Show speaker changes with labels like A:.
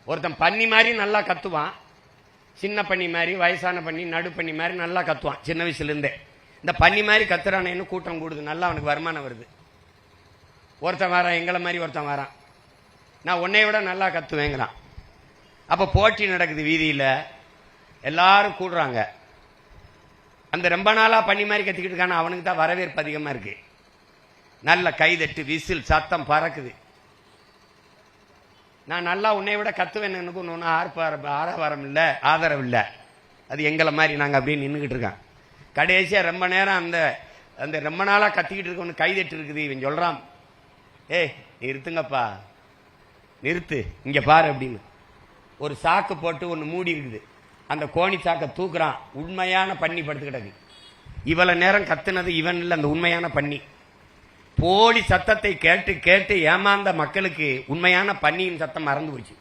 A: ஒருத்தன் பண்ணி மாதிரி நல்லா கத்துவான், சின்ன பண்ணி மாதிரி, வயசான பண்ணி, நடு பண்ணி மாதிரி நல்லா கத்துவான் சின்ன வயசுல இருந்தே. இந்த பண்ணி மாதிரி கத்துறானேன்னு கூட்டம் கூடுது, நல்லா அவனுக்கு வருமானம் வருது. ஒருத்தன் வரான், எங்களை மாதிரி ஒருத்தன் வரான், நான் உன்னை விட நல்லா கத்துவேங்கிறான். அப்ப போட்டி நடக்குது வீதியில, எல்லாரும் கூடுறாங்க. அந்த ரொம்ப நாளா பண்ணி மாதிரி கத்திக்கிட்டு இருக்கான அவனுக்கு தான் வரவேற்பு அதிகமா இருக்கு. நல்ல கைதட்டு, விசில், சத்தம் பறக்குது. நான் நல்லா உன்னை விட கத்துவேன், எனக்கு ஒன்றும் ஆரவாரம் இல்லை, ஆதரவு இல்லை. அது எங்களை மாதிரி நாங்கள் அப்படியே நின்றுக்கிட்டு இருக்கோம். கடைசியா ரொம்ப நேரம் அந்த அந்த ரொம்ப நாளா கத்திக்கிட்டு இருக்கவனு கைதட்டு இருக்குது. இவன் சொல்றான், ஏய் நிறுத்துங்கப்பா, நிறுத்து, இங்க பாரு அப்படின்னு. ஒரு சாக்கு போட்டு ஒன்று மூடி இருக்குது, அந்த கோணி சாக்கை தூக்குறான். உண்மையான பண்ணி படுத்துக்கிட்டது. இவ்வளவு நேரம் கத்துனது இவன் இல்லை, அந்த உண்மையான பண்ணி. போலி சத்தத்தை கேட்டு கேட்டு ஏமாந்த மக்களுக்கு உண்மையான பன்னியின் சத்தம் மறந்து போச்சு.